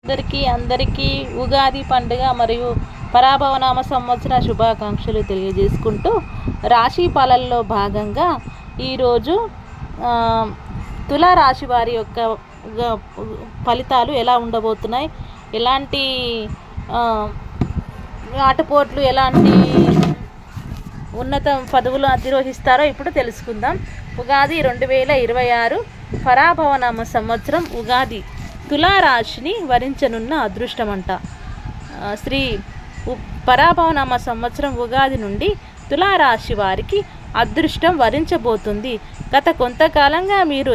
అందరికీ ఉగాది పండుగ మరియు పరాభవనామ సంవత్సర శుభాకాంక్షలు తెలియజేసుకుంటూ రాశి ఫలాల్లో భాగంగా ఈరోజు తులారాశి వారి యొక్క ఫలితాలు ఎలా ఉండబోతున్నాయి, ఎలాంటి ఆటపోట్లు, ఎలాంటి ఉన్నత పదవులు అధిరోహిస్తారో ఇప్పుడు తెలుసుకుందాం. ఉగాది 2026 పరాభవనామ సంవత్సరం ఉగాది తులారాశిని వరించనున్న అదృష్టమంట. శ్రీ పరాభవనామ సంవత్సరం ఉగాది నుండి తులారాశి వారికి అదృష్టం వరించబోతుంది. గత కొంతకాలంగా మీరు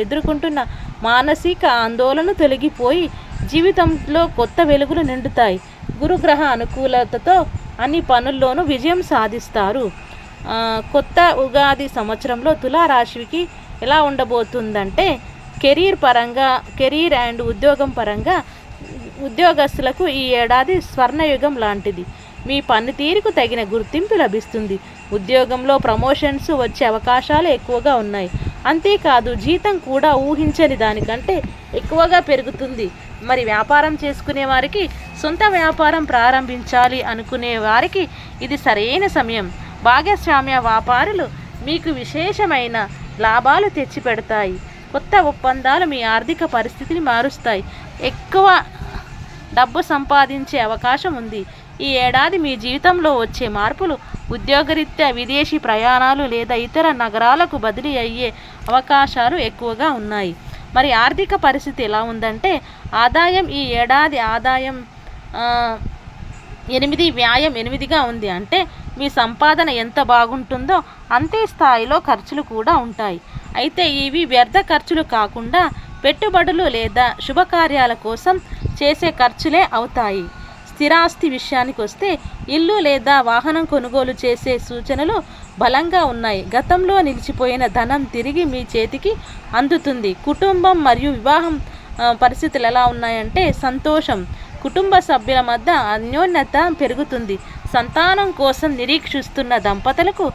ఎదుర్కొంటున్న మానసిక ఆందోళన తొలగిపోయి జీవితంలో కొత్త వెలుగులు నిండుతాయి. గురుగ్రహ అనుకూలతతో అన్ని పనుల్లోనూ విజయం సాధిస్తారు. కొత్త ఉగాది సంవత్సరంలో తులారాశికి ఎలా ఉండబోతుందంటే, కెరీర్ అండ్ ఉద్యోగం పరంగా ఉద్యోగస్తులకు ఈ ఏడాది స్వర్ణయుగం లాంటిది. మీ పనితీరుకు తగిన గుర్తింపు లభిస్తుంది. ఉద్యోగంలో ప్రమోషన్స్ వచ్చే అవకాశాలు ఎక్కువగా ఉన్నాయి. అంతేకాదు జీతం కూడా ఊహించని దానికంటే ఎక్కువగా పెరుగుతుంది. మరి వ్యాపారం చేసుకునే వారికి, సొంత వ్యాపారం ప్రారంభించాలి అనుకునే వారికి ఇది సరైన సమయం. భాగస్వామ్య వ్యాపారులు మీకు విశేషమైన లాభాలు తెచ్చిపెడతాయి. కొత్త ఒప్పందాలు మీ ఆర్థిక పరిస్థితిని మారుస్తాయి. ఎక్కువ డబ్బు సంపాదించే అవకాశం ఉంది. ఈ ఏడాది మీ జీవితంలో వచ్చే మార్పులు ఉద్యోగరీత్యా విదేశీ ప్రయాణాలు లేదా ఇతర నగరాలకు బదిలీ అయ్యే అవకాశాలు ఎక్కువగా ఉన్నాయి. మరి ఆర్థిక పరిస్థితి ఎలా ఉందంటే, ఆదాయం ఈ ఏడాది ఆదాయం 8, వ్యయం 8గా ఉంది. అంటే మీ సంపాదన ఎంత బాగుంటుందో అంతే స్థాయిలో ఖర్చులు కూడా ఉంటాయి. అయితే ఇవి వ్యర్థ ఖర్చులు కాకుండా పెట్టుబడులు లేదా శుభకార్యాల కోసం చేసే ఖర్చులే అవుతాయి. స్థిరాస్తి విషయానికి వస్తే ఇల్లు లేదా వాహనం కొనుగోలు చేసే సూచనలు బలంగా ఉన్నాయి. గతంలో నిలిచిపోయిన ధనం తిరిగి మీ చేతికి అందుతుంది. కుటుంబం మరియు వివాహం పరిస్థితులు ఎలా ఉన్నాయంటే, సంతోషం. కుటుంబ సభ్యుల మధ్య అన్యోన్యత పెరుగుతుంది. సంతానం కోసం నిరీక్షిస్తున్న దంపతులకు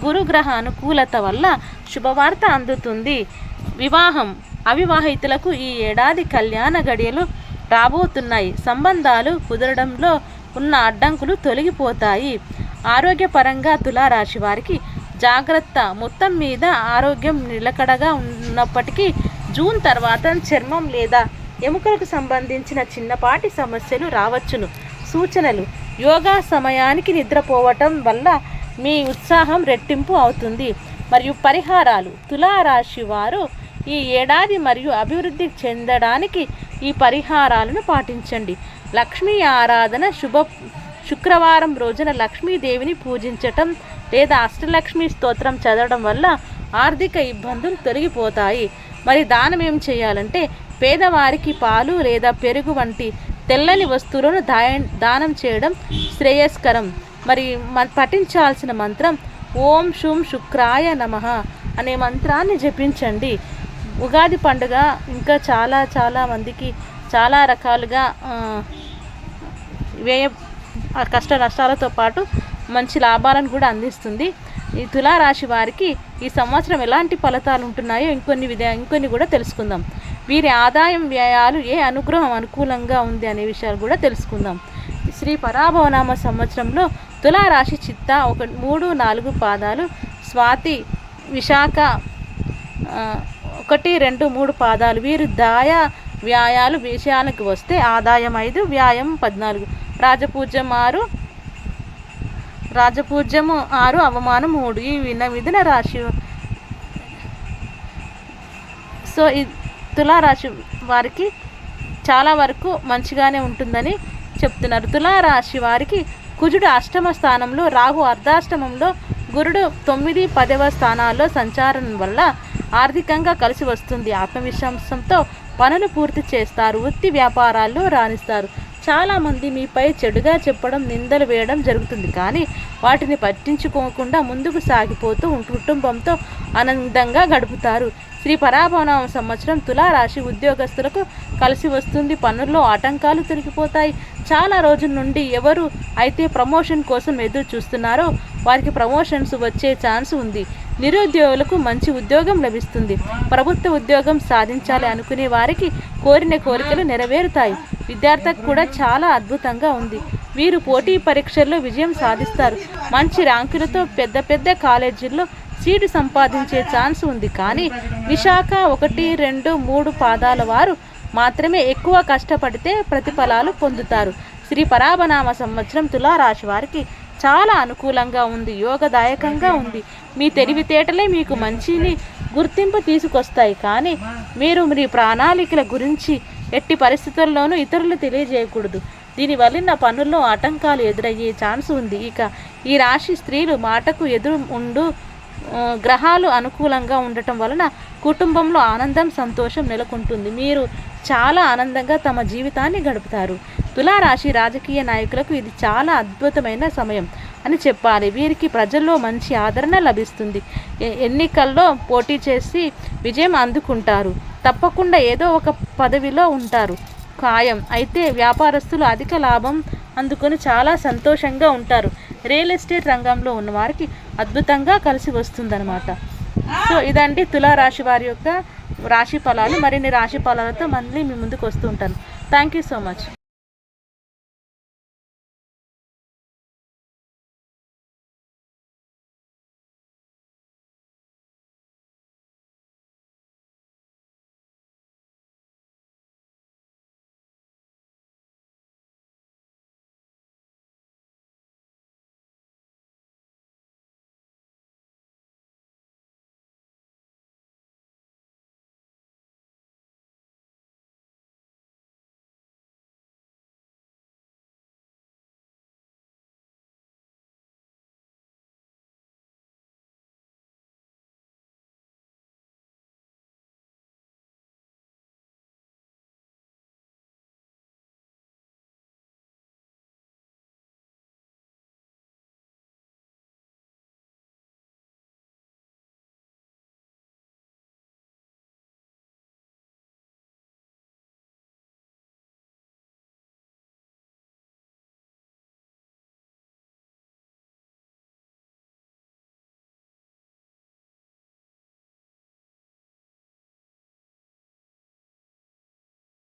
గురుగ్రహ అనుకూలత వల్ల శుభవార్త అందుతుంది. వివాహం. అవివాహితులకు ఈ ఏడాది కళ్యాణ గడియలు రాబోతున్నాయి. సంబంధాలు కుదరడంలో ఉన్న అడ్డంకులు తొలగిపోతాయి. ఆరోగ్యపరంగా తులారాశి వారికి జాగ్రత్త. మొత్తం మీద ఆరోగ్యం నిలకడగా ఉన్నప్పటికీ జూన్ తర్వాత చర్మం లేదా ఎముకలకు సంబంధించిన చిన్నపాటి సమస్యలు రావచ్చును. సూచనలు: యోగా సమయానికి నిద్రపోవటం వల్ల మీ ఉత్సాహం రెట్టింపు అవుతుంది. మరియు పరిహారాలు: తులారాశి వారు ఈ ఏడాది మరియు అభివృద్ధి చెందడానికి ఈ పరిహారాలను పాటించండి. లక్ష్మీ ఆరాధన. శుక్రవారం రోజున లక్ష్మీదేవిని పూజించటం లేదా అష్టలక్ష్మి స్తోత్రం చదవడం వల్ల ఆర్థిక ఇబ్బందులు తొలగిపోతాయి. మరి దానం ఏం చేయాలంటే, పేదవారికి పాలు లేదా పెరుగు వంటి తెల్లని వస్తువులను దానం చేయడం శ్రేయస్కరం. మరి పఠించాల్సిన మంత్రం ఓం శుం శుక్రాయ నమః అనే మంత్రాన్ని జపించండి. ఉగాది పండుగ ఇంకా చాలా మందికి చాలా రకాలుగా కష్ట నష్టాలతో పాటు మంచి లాభాలను కూడా అందిస్తుంది. ఈ తులారాశి వారికి ఈ సంవత్సరం ఎలాంటి ఫలితాలు ఉంటున్నాయో ఇంకొన్ని కూడా తెలుసుకుందాం. వీరి ఆదాయం వ్యయాలు ఏ అనుగ్రహం అనుకూలంగా ఉంది అనే విషయాలు కూడా తెలుసుకుందాం. శ్రీ పరాభవనామ సంవత్సరంలో తులారాశి చిత్త 3, 4 పాదాలు, స్వాతి, విశాఖ 1, 2, 3 పాదాలు. వీరు వ్యయాలు విషయానికి వస్తే ఆదాయం 5, వ్యయం 14, రాజపూజ్యం 6, అవమానం 3. ఈ మిథున రాశి. సో ఈ తులారాశి వారికి చాలా వరకు మంచిగానే ఉంటుందని చెప్తున్నారు. తులారాశి వారికి కుజుడు అష్టమ స్థానంలో, రాహు అర్ధాష్టమంలో, గురుడు 9, 10వ స్థానాల్లో సంచారం వల్ల ఆర్థికంగా కలిసి వస్తుంది. ఆత్మవిశ్వాసంతో పనులు పూర్తి చేస్తారు. వృత్తి వ్యాపారాల్లో రాణిస్తారు. చాలామంది మీపై చెడుగా చెప్పడం, నిందలు వేయడం జరుగుతుంది. కానీ వాటిని పట్టించుకోకుండా ముందుకు సాగిపోతూ కుటుంబంతో ఆనందంగా గడుపుతారు. శ్రీ పరాభవనామ సంవత్సరం తులారాశి ఉద్యోగస్తులకు కలిసి వస్తుంది. పనుల్లో ఆటంకాలు తొలగిపోతాయి. చాలా రోజుల నుండి ఎవరు అయితే ప్రమోషన్ కోసం ఎదురు చూస్తున్నారో వారికి ప్రమోషన్స్ వచ్చే ఛాన్స్ ఉంది. నిరుద్యోగులకు మంచి ఉద్యోగం లభిస్తుంది. ప్రభుత్వ ఉద్యోగం సాధించాలి అనుకునే వారికి కోరిన కోరికలు నెరవేరుతాయి. విద్యార్థులకు కూడా చాలా అద్భుతంగా ఉంది. వీరు పోటీ పరీక్షల్లో విజయం సాధిస్తారు. మంచి ర్యాంకులతో పెద్ద పెద్ద కాలేజీల్లో సీటు సంపాదించే ఛాన్స్ ఉంది. కానీ విశాఖ 1, 2, 3 పాదాల వారు మాత్రమే ఎక్కువ కష్టపడితే ప్రతిఫలాలు పొందుతారు. శ్రీ పరాభనామ సంవత్సరం తులారాశి వారికి చాలా అనుకూలంగా ఉంది, యోగదాయకంగా ఉంది. మీ తెలివితేటలే మీకు మంచిని గుర్తింపు తీసుకొస్తాయి. కానీ మీరు మీ ప్రణాళికల గురించి ఎట్టి పరిస్థితుల్లోనూ ఇతరులు తెలియజేయకూడదు. దీనివల్ల పనుల్లో ఆటంకాలు ఎదురయ్యే ఛాన్స్ ఉంది. ఇక ఈ రాశి స్త్రీలు మాటకు ఎదురు ఉండు గ్రహాలు అనుకూలంగా ఉండటం వలన కుటుంబంలో ఆనందం, సంతోషం నెలకొంటుంది. మీరు చాలా ఆనందంగా తమ జీవితాన్ని గడుపుతారు. తులారాశి రాజకీయ నాయకులకు ఇది చాలా అద్భుతమైన సమయం అని చెప్పాలి. వీరికి ప్రజల్లో మంచి ఆదరణ లభిస్తుంది. ఎన్నికల్లో పోటీ చేసి విజయం అందుకుంటారు. తప్పకుండా ఏదో ఒక పదవిలో ఉంటారు ఖాయం. అయితే వ్యాపారస్తులు అధిక లాభం అందుకొని చాలా సంతోషంగా ఉంటారు. రియల్ ఎస్టేట్ రంగంలో ఉన్న వారికి అద్భుతంగా కలిసి వస్తుందన్నమాట. సో ఇదండి తులారాశి వారి యొక్క రాశి ఫలాలు. మరిన్ని రాశి ఫలాలతో మళ్ళీ మీ ముందుకు వస్తూ ఉంటాను. Thank you so much.